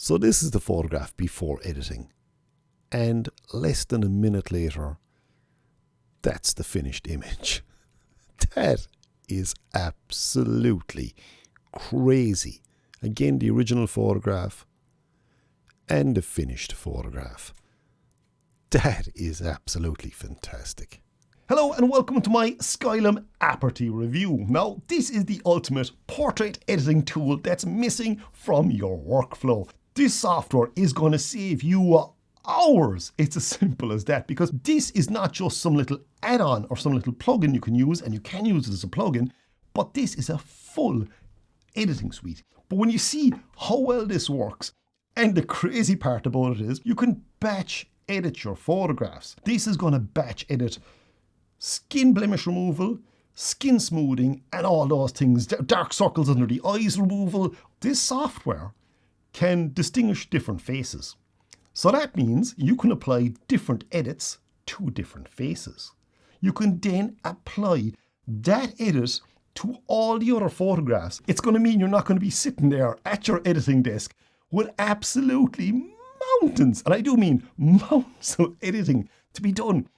So this is the photograph before editing, and less than a minute later, that's the finished image. That is absolutely crazy. Again, the original photograph and the finished photograph. That is absolutely fantastic. Hello and welcome to my Skylum Aperty review. Now, this is the ultimate portrait editing tool that's missing from your workflow. This software is going to save you hours. It's as simple as that, because this is not just some little add-on or some little plugin you can use, and you can use it as a plugin, but this is a full editing suite. But when you see how well this works, and the crazy part about it is, you can batch edit your photographs. This is going to batch edit skin blemish removal, skin smoothing, and all those things, dark circles under the eyes removal. This software can distinguish different faces. So that means you can apply different edits to different faces. You can then apply that edit to all the other photographs. It's going to mean you're not going to be sitting there at your editing desk with absolutely mountains, and I do mean mountains of editing to be done.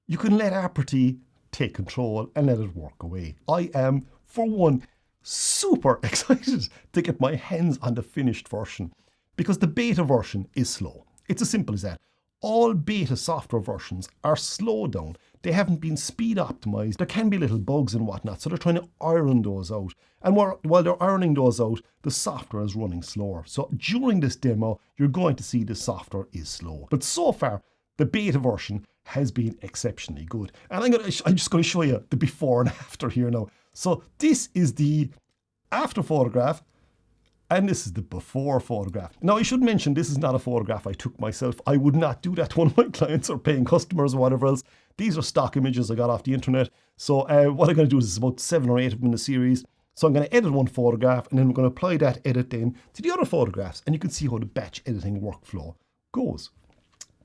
You can let Aperty take control and let it work away. I am, for one, super excited to get my hands on the finished version, because the beta version is slow. It's as simple as that. All beta software versions are slowed down. They haven't been speed optimized. There can be little bugs and whatnot, so they're trying to iron those out. And while they're ironing those out, the software is running slower. So during this demo, you're going to see the software is slow. But so far, the beta version has been exceptionally good. And I'm just going to show you the before and after here now. So this is the after photograph, and this is the before photograph. Now, I should mention, this is not a photograph I took myself. I would not do that to one of my clients or paying customers or whatever else. These are stock images I got off the internet. So what I'm going to do is about 7 or 8 of them in a series. So I'm going to edit one photograph, and then we're going to apply that edit then to the other photographs. And you can see how the batch editing workflow goes.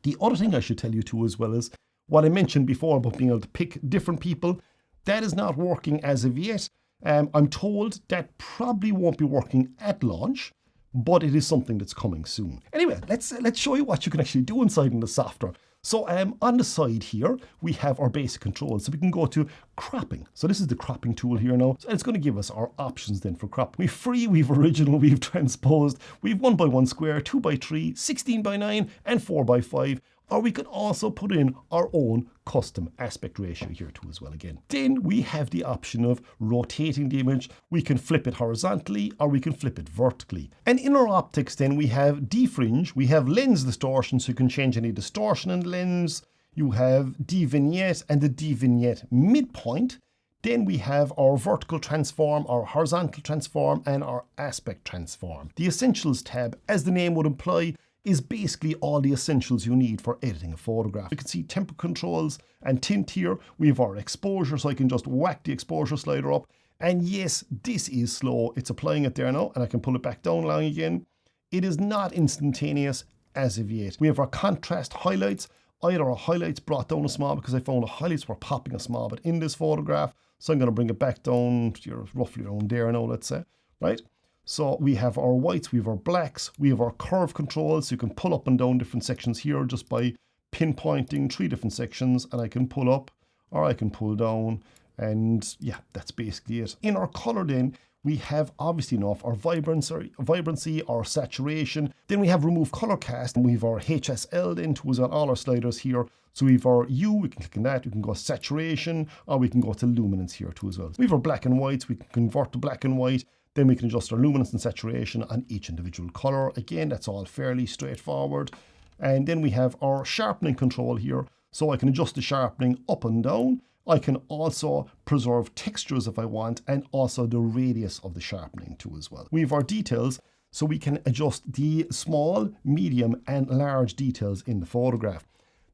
The other thing I should tell you too as well is what I mentioned before about being able to pick different people. That is not working as of yet. I'm told that probably won't be working at launch, but it is something that's coming soon. Anyway, let's show you what you can actually do inside in the software. So on the side here, we have our basic controls. So we can go to cropping. So this is the cropping tool here now. So it's going to give us our options then for cropping. We've free, we've original, we've transposed, we've 1x1 square, 2x3, 16x9, and 4x5. Or we can also put in our own custom aspect ratio here too as well again. Then we have the option of rotating the image. We can flip it horizontally or we can flip it vertically. And in our optics then we have defringe, we have lens distortion, so you can change any distortion in the lens. You have devignette and the devignette midpoint. Then we have our vertical transform, our horizontal transform, and our aspect transform. The essentials tab, as the name would imply, is basically all the essentials you need for editing a photograph. You can see temper controls and tint here. We have our exposure, so I can just whack the exposure slider up. And yes, this is slow. It's applying it there now, and I can pull it back down along again. It is not instantaneous as of yet. We have our contrast highlights. Either our highlights brought down a small because I found the highlights were popping a small bit in this photograph. So I'm going to bring it back down to roughly around there now, let's say, right? So we have our whites, we have our blacks, we have our curve controls. So you can pull up and down different sections here just by pinpointing 3 different sections, and I can pull up or I can pull down, and yeah, that's basically it. In our color then, we have obviously enough our vibrancy, our saturation. Then we have remove color cast, and we have our HSL then tools on all our sliders here. So we have our U, we can click on that, we can go saturation, or we can go to luminance here too as well. We have our black and whites, we can convert to black and white. Then we can adjust our luminance and saturation on each individual color. Again, that's all fairly straightforward. And then we have our sharpening control here. So I can adjust the sharpening up and down. I can also preserve textures if I want, and also the radius of the sharpening too as well. We have our details, so we can adjust the small, medium, and large details in the photograph.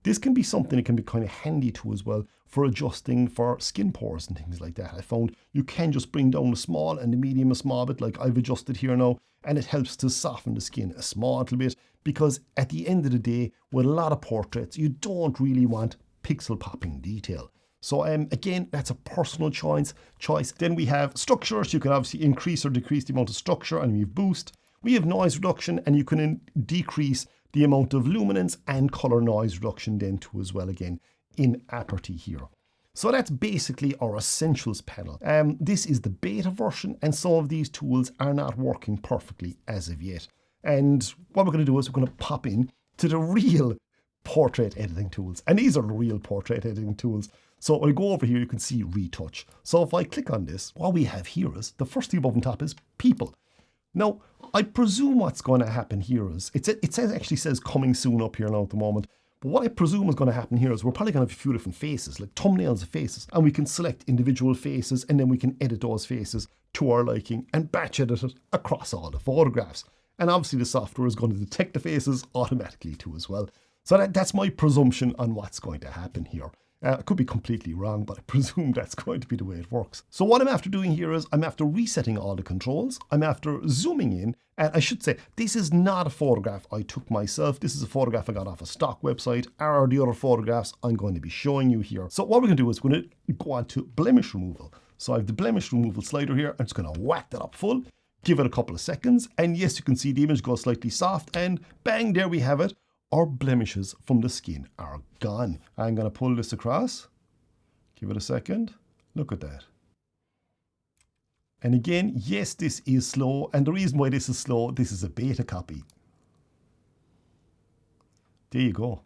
This can be something that can be kind of handy too as well for adjusting for skin pores and things like that. I found you can just bring down the small and the medium a small bit, like I've adjusted here now, and it helps to soften the skin a small little bit, because at the end of the day, with a lot of portraits, you don't really want pixel popping detail. So again, that's a personal choice. Then we have structures. You can obviously increase or decrease the amount of structure, and we have boost. We have noise reduction, and you can decrease the amount of luminance and color noise reduction then too as well, again in Aperty here. So that's basically our essentials panel. This is the beta version, and some of these tools are not working perfectly as of yet. And what we're going to do is we're going to pop in to the real portrait editing tools. And these are the real portrait editing tools. So I'll go over here, you can see retouch. So if I click on this, what we have here is, the first thing above and top is people. Now, I presume what's going to happen here is, it actually says coming soon up here now at the moment. But what I presume is going to happen here is we're probably going to have a few different faces, like thumbnails of faces. And we can select individual faces, and then we can edit those faces to our liking and batch edit it across all the photographs. And obviously the software is going to detect the faces automatically too as well. So that's my presumption on what's going to happen here. I could be completely wrong, but I presume that's going to be the way it works. So what I'm after doing here is I'm after resetting all the controls. I'm after zooming in. And I should say, this is not a photograph I took myself. This is a photograph I got off a stock website, or the other photographs I'm going to be showing you here. So what we're going to do is we're going to go on to blemish removal. So I have the blemish removal slider here. I'm just going to whack that up full, give it a couple of seconds. And yes, you can see the image goes slightly soft, and bang, there we have it. Our blemishes from the skin are gone. I'm going to pull this across. Give it a second. Look at that. And again, yes, this is slow. And the reason why this is slow, this is a beta copy. There you go.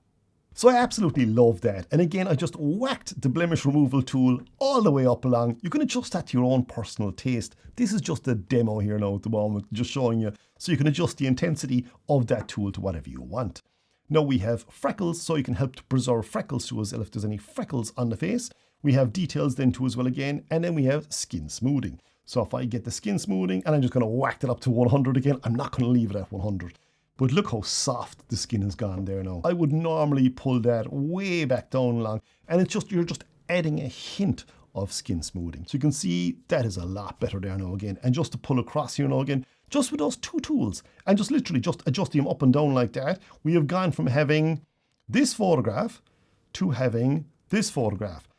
So I absolutely love that. And again, I just whacked the blemish removal tool all the way up along. You can adjust that to your own personal taste. This is just a demo here now at the moment, just showing you. So you can adjust the intensity of that tool to whatever you want. Now we have freckles, so you can help to preserve freckles to us if there's any freckles on the face. We have details then too as well again, and then we have skin smoothing. So if I get the skin smoothing, and I'm just going to whack it up to 100 again, I'm not going to leave it at 100. But look how soft the skin has gone there now. I would normally pull that way back down along, and it's just, you're just adding a hint of skin smoothing. So you can see that is a lot better there now again. And just to pull across here now again, just with those two tools, and just literally just adjusting them up and down like that, we have gone from having this photograph to having this photograph.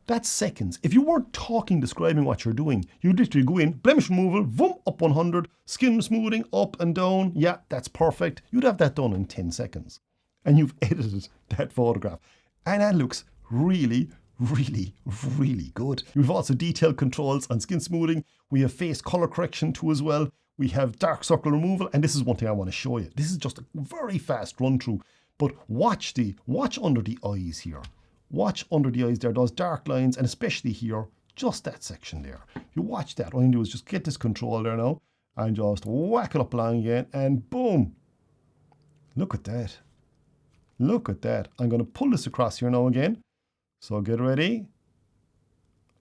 That's seconds. If you weren't talking, describing what you're doing, you'd literally go in, blemish removal, boom, up 100, skin smoothing, up and down. Yeah, that's perfect. You'd have that done in 10 seconds. And you've edited that photograph. And that looks really, really, really good. We've also detailed controls on skin smoothing. We have face color correction too as well. We have dark circle removal. And this is one thing I want to show you. This is just a very fast run through. But watch under the eyes here. Watch under the eyes there, those dark lines, and especially here, just that section there. If you watch that, what I can do is just get this control there now, and just whack it up along again, and boom. Look at that. Look at that. I'm going to pull this across here now again. So get ready.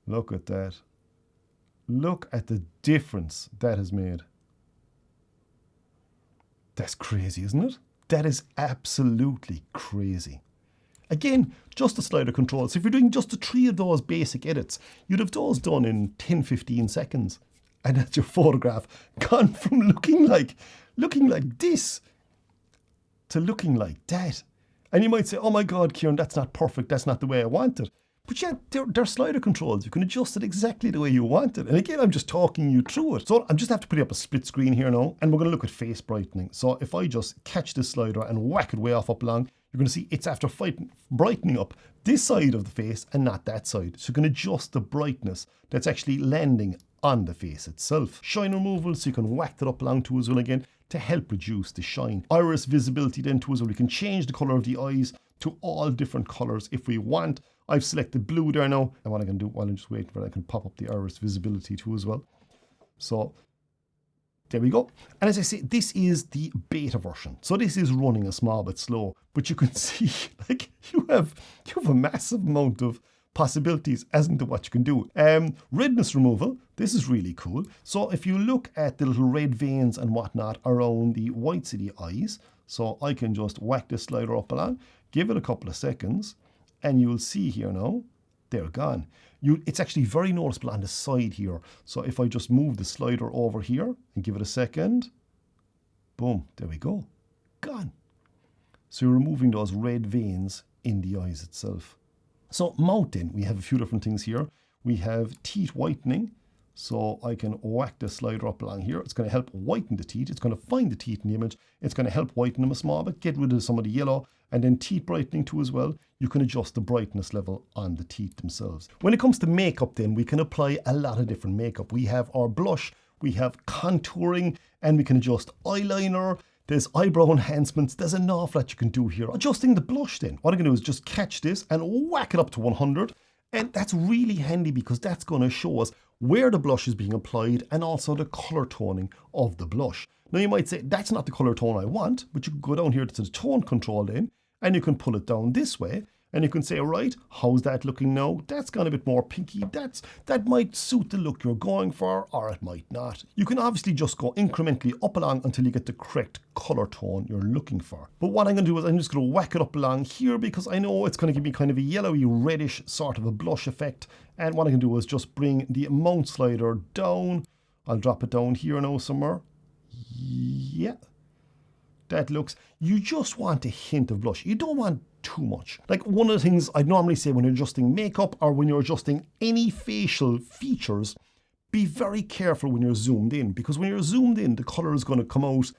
Look at that. Look at the difference that has made. That's crazy, isn't it? That is absolutely crazy. Again, just the slider control. So if you're doing just the 3 of those basic edits, you'd have those done in 10-15 seconds. And that's your photograph gone from looking like this to looking like that. And you might say, oh my God, Kieran, that's not perfect. That's not the way I want it. But yeah, they're slider controls. You can adjust it exactly the way you want it. And again, I'm just talking you through it. So I'm just have to put up a split screen here now, and we're going to look at face brightening. So if I just catch this slider and whack it way off up along, you're going to see it's after brightening up this side of the face and not that side. So you can adjust the brightness that's actually landing on the face itself. Shine removal, so you can whack that up along too as well again to help reduce the shine. Iris visibility then too as well. We can change the color of the eyes to all different colors if we want. I've selected blue there now, and what I can do while I'm just waiting for it, I can pop up the iris visibility too as well. So there we go. And as I say, this is the beta version. So this is running a small bit slow, but you can see like you have a massive amount of possibilities as to what you can do. Redness removal, this is really cool. So if you look at the little red veins and whatnot around the whites of the eyes, so I can just whack this slider up along, give it a couple of seconds, and you'll see here now, they're gone. It's actually very noticeable on the side here. So if I just move the slider over here and give it a second, boom, there we go, gone. So you're removing those red veins in the eyes itself. So mouth then, we have a few different things here. We have teeth whitening. So I can whack the slider up along here. It's going to help whiten the teeth. It's going to find the teeth in the image. It's going to help whiten them a small bit, get rid of some of the yellow, and then teeth brightening too as well. You can adjust the brightness level on the teeth themselves. When it comes to makeup then, we can apply a lot of different makeup. We have our blush, we have contouring, and we can adjust eyeliner. There's eyebrow enhancements. There's an awful lot you can do here. Adjusting the blush then, what I'm going to do is just catch this and whack it up to 100. And that's really handy because that's going to show us where the blush is being applied and also the color toning of the blush. Now you might say, that's not the color tone I want, but you can go down here to the tone control then, and you can pull it down this way, and you can say, right, how's that looking now? That's gone a bit more pinky. That might suit the look you're going for, or it might not. You can obviously just go incrementally up along until you get the correct color tone you're looking for. But what I'm going to do is I'm just going to whack it up along here because I know it's going to give me kind of a yellowy reddish sort of a blush effect. And what I can do is just bring the amount slider down. I'll drop it down here now somewhere. Yeah. That looks, you just want a hint of blush. You don't want too much. Like one of the things I'd normally say when you're adjusting makeup or when you're adjusting any facial features, be very careful when you're zoomed in, because when you're zoomed in, the color is going to come out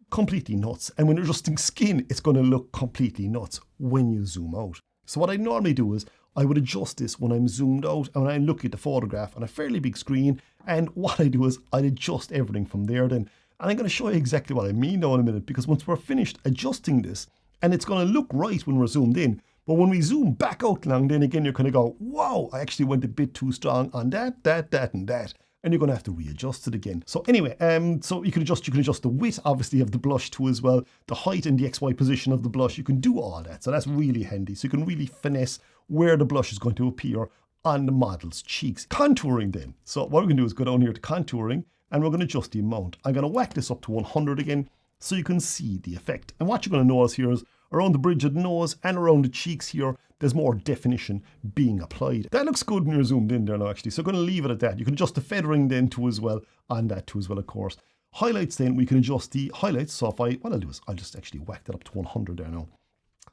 completely nuts. And when you're adjusting skin, it's going to look completely nuts when you zoom out. So what I normally do is I would adjust this when I'm zoomed out and when I look at the photograph on a fairly big screen. And what I do is I'd adjust everything from there then. And I'm going to show you exactly what I mean now in a minute, because once we're finished adjusting this, and it's going to look right when we're zoomed in, but when we zoom back out long, then again, you're going to go, wow, I actually went a bit too strong on that, and that. And you're going to have to readjust it again. So anyway, so you can adjust the width, obviously, of the blush too as well, the height and the XY position of the blush. You can do all that. So that's really handy. So you can really finesse where the blush is going to appear on the model's cheeks. Contouring then. So what we're going to do is go down here to contouring, and we're going to adjust the amount. I'm going to whack this up to 100 again so you can see the effect. And what you're going to notice here is around the bridge of the nose and around the cheeks here, there's more definition being applied. That looks good when you're zoomed in there now actually. So I'm going to leave it at that. You can adjust the feathering then too as well, on that too as well, of course. Highlights then, we can adjust the highlights. So what I'll do is I'll just actually whack that up to 100 there now.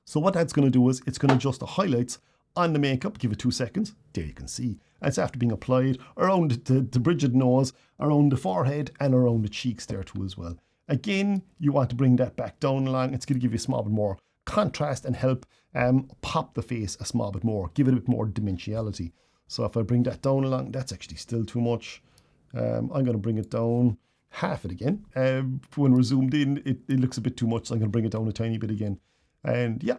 So what that's going to do is it's going to adjust the highlights on the makeup. Give it 2 seconds. There you can see. And it's after being applied around the bridge of the nose, around the forehead, and around the cheeks there too as well. Again, you want to bring that back down along. It's going to give you a small bit more contrast and help pop the face a small bit more, give it a bit more dimensionality. So if I bring that down along, that's actually still too much. I'm going to bring it down half it again. When we're zoomed in, it looks a bit too much, so I'm going to bring it down a tiny bit again. And yeah,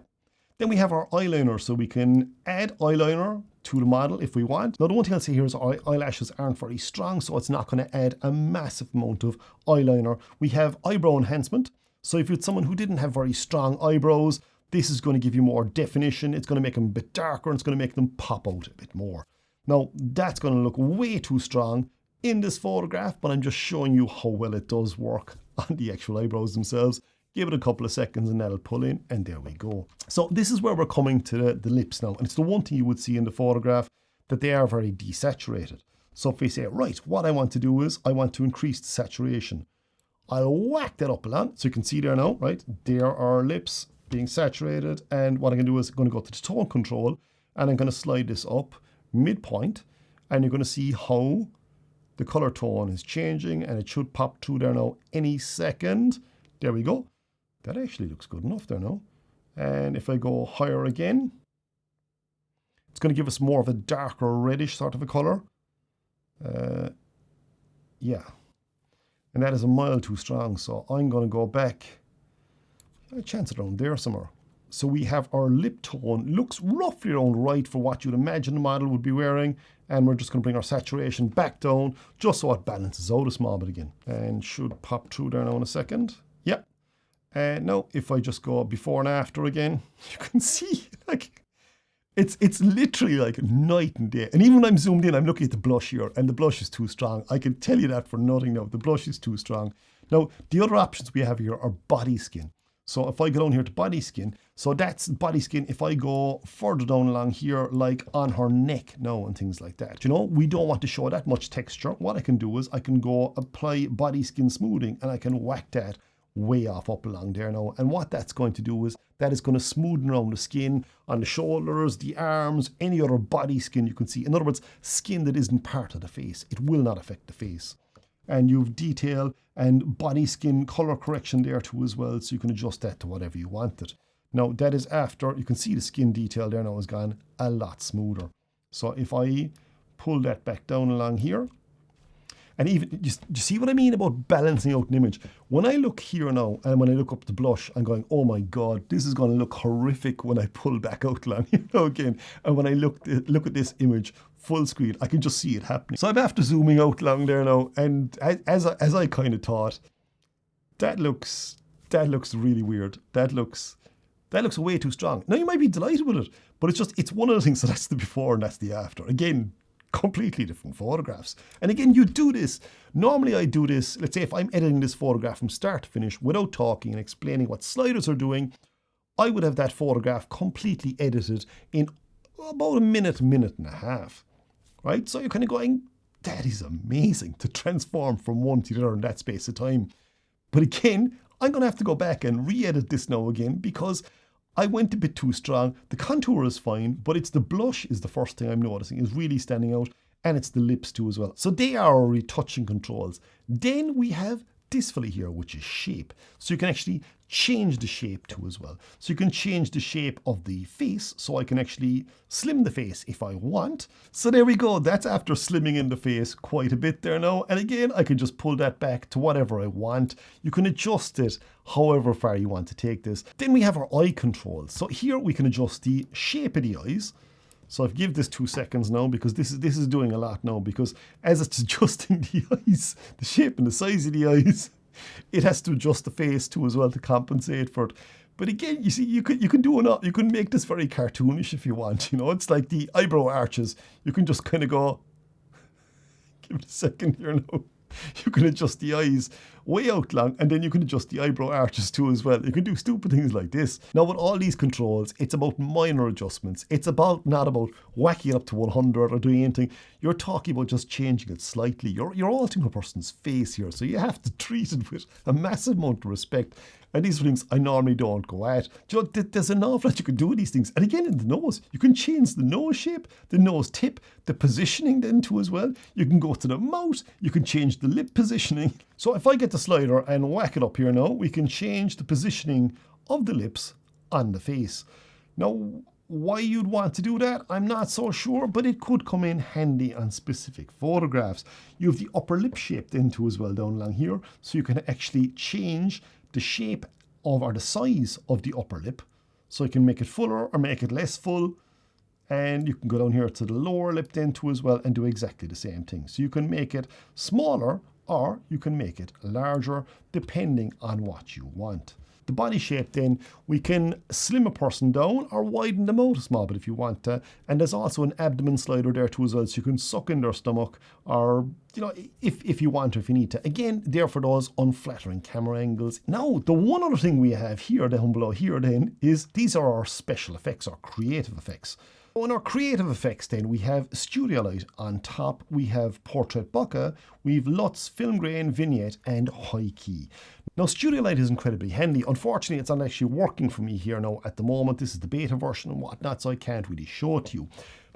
then we have our eyeliner, so we can add eyeliner to the model if we want. Now the one thing I'll say here is our eyelashes aren't very strong, so it's not going to add a massive amount of eyeliner. We have eyebrow enhancement. So if you're someone who didn't have very strong eyebrows, this is going to give you more definition. It's going to make them a bit darker, and it's going to make them pop out a bit more. Now that's going to look way too strong in this photograph, but I'm just showing you how well it does work on the actual eyebrows themselves. Give it a couple of seconds and that'll pull in, and there we go. So this is where we're coming to the lips now. And it's the one thing you would see in the photograph, that they are very desaturated. So if we say, right, what I want to do is I want to increase the saturation. I'll whack that up a lot. So you can see there now, right? There are our lips being saturated. And what I'm going to do is I'm going to go to the tone control, and I'm going to slide this up midpoint. And you're going to see how the color tone is changing, and it should pop through there now any second. There we go. That actually looks good enough there now. And if I go higher again, it's going to give us more of a darker reddish sort of a color. Yeah. And that is a mile too strong. So I'm going to go back. I chance it around there somewhere. So we have our lip tone. Looks roughly around right for what you'd imagine the model would be wearing. And we're just going to bring our saturation back down just so it balances out a small bit again. And should pop through there now in a second. Yeah. And now if I just go before and after again, you can see like it's literally like night and day. And even when I'm zoomed in, I'm looking at the blush here, and the blush is too strong. I can tell you that for nothing now. The blush is too strong. Now, the other options we have here are body skin. So if I go down here to body skin, so that's body skin. If I go further down along here, like on her neck now and things like that, you know, we don't want to show that much texture. What I can do is I can go apply body skin smoothing, and I can whack that way off up along there now. And what that's going to do is that is going to smoothen around the skin on the shoulders, the arms, any other body skin you can see. In other words, skin that isn't part of the face. It will not affect the face. And you've detail and body skin color correction there too as well, so you can adjust that to whatever you want it. Now that is after, you can see the skin detail there now has gone a lot smoother. So if I pull that back down along here, and even, you see what I mean about balancing out an image? When I look here now, and when I look up the blush, I'm going, oh my God, this is going to look horrific when I pull back out along here again. And when I look at this image full screen, I can just see it happening. So I'm after zooming out along there now, and as I kind of thought, that looks really weird. That looks way too strong. Now you might be delighted with it, but it's one of the things. So that's the before and that's the after. Again, completely different photographs. And again, you do this. Normally I do this, let's say if I'm editing this photograph from start to finish without talking and explaining what sliders are doing, I would have that photograph completely edited in about a minute and a half. Right? So you're kind of going, that is amazing to transform from one to the other in that space of time. But again, I'm going to have to go back and re-edit this now again because I went a bit too strong. The contour is fine, but it's the blush is the first thing I'm noticing is really standing out, and it's the lips too as well. So they are our retouching controls. Then we have this fella here, which is shape. So you can actually change the shape too as well. So you can change the shape of the face, so I can actually slim the face if I want. So there we go. That's after slimming in the face quite a bit there now. And again, I can just pull that back to whatever I want. You can adjust it however far you want to take this. Then we have our eye controls. So here we can adjust the shape of the eyes. So I've give this 2 seconds now because this is doing a lot now, because as it's adjusting the eyes, the shape and the size of the eyes, it has to adjust the face too as well to compensate for it. But again, you see, you can do enough. You can make this very cartoonish if you want. You know, it's like the eyebrow arches. You can just kind of go, give it a second here now. You can adjust the eyes way out long, and then you can adjust the eyebrow arches too as well. You can do stupid things like this. Now with all these controls, it's about minor adjustments. It's not about whacking it up to 100 or doing anything. You're talking about just changing it slightly. You're altering a person's face here, so you have to treat it with a massive amount of respect. And these are things I normally don't go at. You know, there's an awful lot you can do with these things. And again, in the nose, you can change the nose shape, the nose tip, the positioning then too as well. You can go to the mouth, you can change the lip positioning. So if I get the slider and whack it up here now, we can change the positioning of the lips on the face. Now, why you'd want to do that, I'm not so sure, but it could come in handy on specific photographs. You have the upper lip shape then too as well down along here, so you can actually change the shape of or the size of the upper lip. So you can make it fuller or make it less full. And you can go down here to the lower lip then too as well and do exactly the same thing. So you can make it smaller or you can make it larger depending on what you want. The body shape then, we can slim a person down or widen them out a small bit if you want to. And there's also an abdomen slider there too as well, so you can suck in their stomach or, you know, if you want to, if you need to. Again, there for those unflattering camera angles. Now, the one other thing we have here, down below here then, is these are our special effects, our creative effects. On our creative effects then, we have Studio Light on top, we have Portrait Bokeh, we have LUTs, Film Grain, Vignette and High Key. Now Studio Light is incredibly handy. Unfortunately, it's not actually working for me here now at the moment. This is the beta version and whatnot, so I can't really show it to you.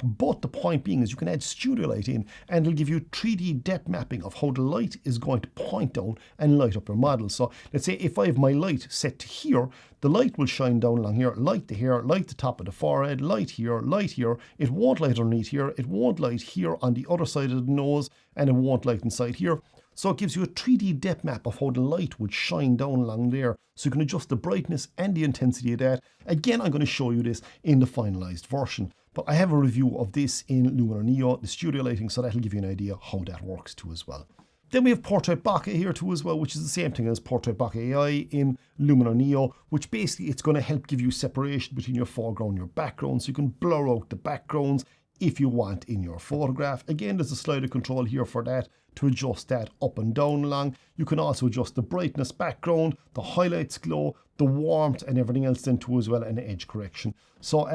But the point being is you can add Studio Light in and it'll give you 3D depth mapping of how the light is going to point down and light up your model. So let's say if I have my light set to here, the light will shine down along here, light the hair, light the top of the forehead, light here, light here. It won't light underneath here, it won't light here on the other side of the nose, and it won't light inside here. So it gives you a 3D depth map of how the light would shine down along there. So you can adjust the brightness and the intensity of that. Again, I'm going to show you this in the finalized version. But I have a review of this in Luminar Neo, the studio lighting, so that'll give you an idea how that works too as well. Then we have Portrait Bokeh here too as well, which is the same thing as Portrait Bokeh AI in Luminar Neo, which basically it's going to help give you separation between your foreground and your background, so you can blur out the backgrounds if you want in your photograph. Again, there's a slider control here for that to adjust that up and down along. You can also adjust the brightness background, the highlights glow, the warmth and everything else then too as well, and edge correction. So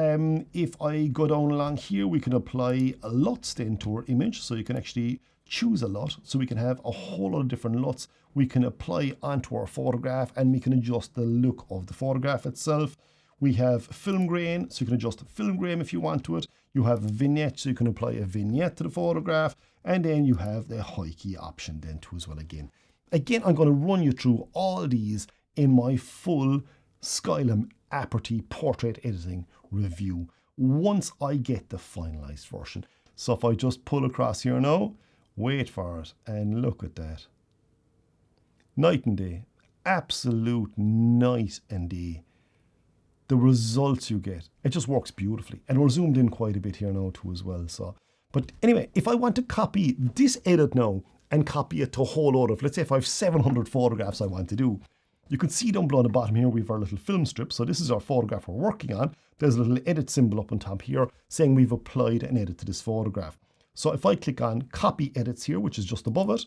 if I go down along here, we can apply a LUTs then to our image, so you can actually choose a LUT, so we can have a whole lot of different LUTs we can apply onto our photograph, and we can adjust the look of the photograph itself. We have film grain, so you can adjust the film grain if you want to it. You have a vignette, so you can apply a vignette to the photograph. And then you have the high key option then too as well again. Again, I'm going to run you through all these in my full Skylum Aperty portrait editing review once I get the finalized version. So if I just pull across here now, wait for it, and look at that. Night and day, absolute night and day. The results you get, it just works beautifully. And we're zoomed in quite a bit here now too as well. So, but anyway, if I want to copy this edit now and copy it to a whole load of, let's say if I have 700 photographs I want to do, you can see down below on the bottom here, we have our little film strip. So this is our photograph we're working on. There's a little edit symbol up on top here saying we've applied an edit to this photograph. So if I click on copy edits here, which is just above it,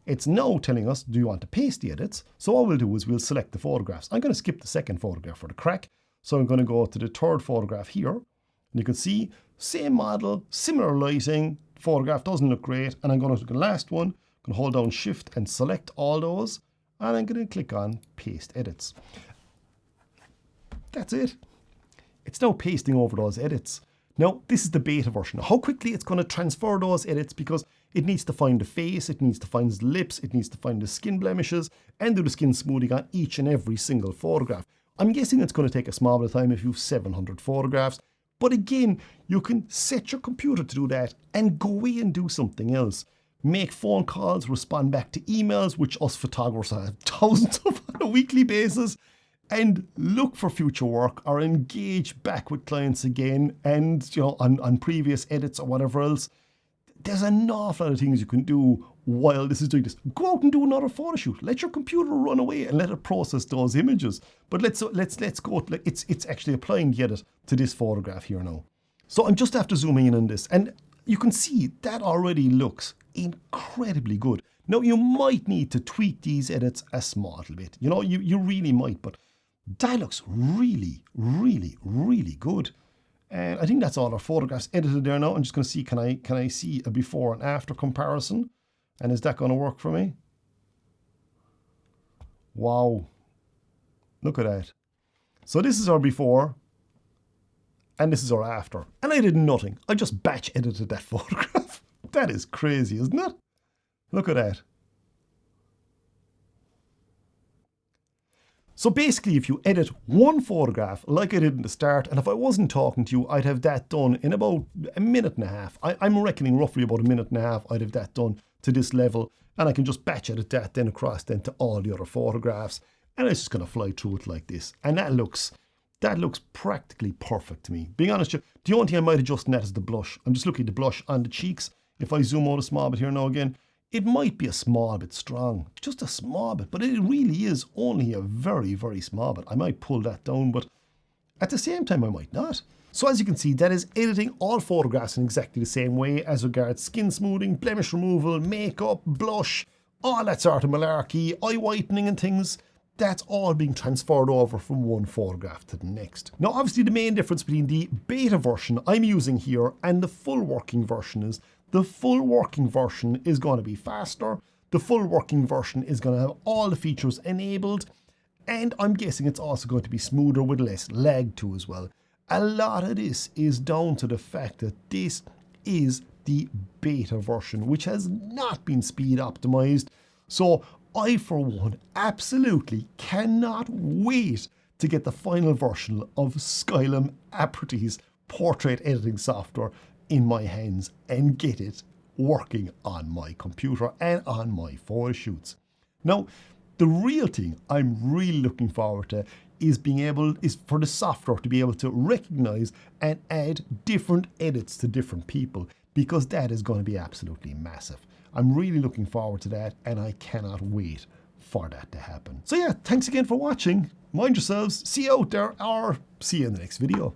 it's now telling us, do you want to paste the edits? So what we'll do is we'll select the photographs. I'm going to skip the second photograph for the crack. So I'm going to go to the third photograph here. And you can see, same model, similar lighting, photograph doesn't look great. And I'm going to the last one, I'm going to hold down Shift and select all those. And I'm going to click on Paste Edits. That's it. It's now pasting over those edits. Now, this is the beta version. How quickly it's going to transfer those edits, because it needs to find the face, it needs to find the lips, it needs to find the skin blemishes, and do the skin smoothing on each and every single photograph. I'm guessing it's going to take a small bit of time if you have 700 photographs. But again, you can set your computer to do that and go away and do something else. Make phone calls, respond back to emails, which us photographers have thousands of on a weekly basis, and look for future work or engage back with clients again, and on previous edits or whatever else. There's an awful lot of things you can do while this is doing this. Go out and do another photo shoot. Let your computer run away and let it process those images. But let's go. It's actually applying the edit to this photograph here now. So I'm just after zooming in on this, and you can see that already looks incredibly good. Now you might need to tweak these edits a small little bit. You really might, but that looks really, really, really good. And I think that's all our photographs edited there now. I'm just going to see, can I see a before and after comparison? And is that going to work for me? Wow. Look at that. So this is our before, and this is our after. And I did nothing. I just batch edited that photograph. That is crazy, isn't it? Look at that. So basically, if you edit one photograph like I did in the start, and if I wasn't talking to you, I'd have that done in about a minute and a half. I'm reckoning roughly about a minute and a half I'd have that done to this level, and I can just batch edit that then across then to all the other photographs, and it's just going to fly through it like this. And that looks practically perfect to me. Being honest with you, the only thing I might adjust in that is the blush. I'm just looking at the blush on the cheeks. If I zoom out a small bit here now again, it might be a small bit strong, just a small bit, but it really is only a very, very small bit. I might pull that down, but at the same time, I might not. So as you can see, that is editing all photographs in exactly the same way as regards skin smoothing, blemish removal, makeup, blush, all that sort of malarkey, eye whitening and things. That's all being transferred over from one photograph to the next. Now, obviously, the main difference between the beta version I'm using here and the full working version is the full working version is going to be faster. The full working version is going to have all the features enabled. And I'm guessing it's also going to be smoother with less lag too as well. A lot of this is down to the fact that this is the beta version, which has not been speed optimized. So I, for one, absolutely cannot wait to get the final version of Skylum Aperty's portrait editing software in my hands and get it working on my computer and on my photo shoots. Now, the real thing I'm really looking forward to is for the software to be able to recognize and add different edits to different people, because that is going to be absolutely massive. I'm really looking forward to that, and I cannot wait for that to happen. So yeah, thanks again for watching. Mind yourselves, see you out there, or see you in the next video.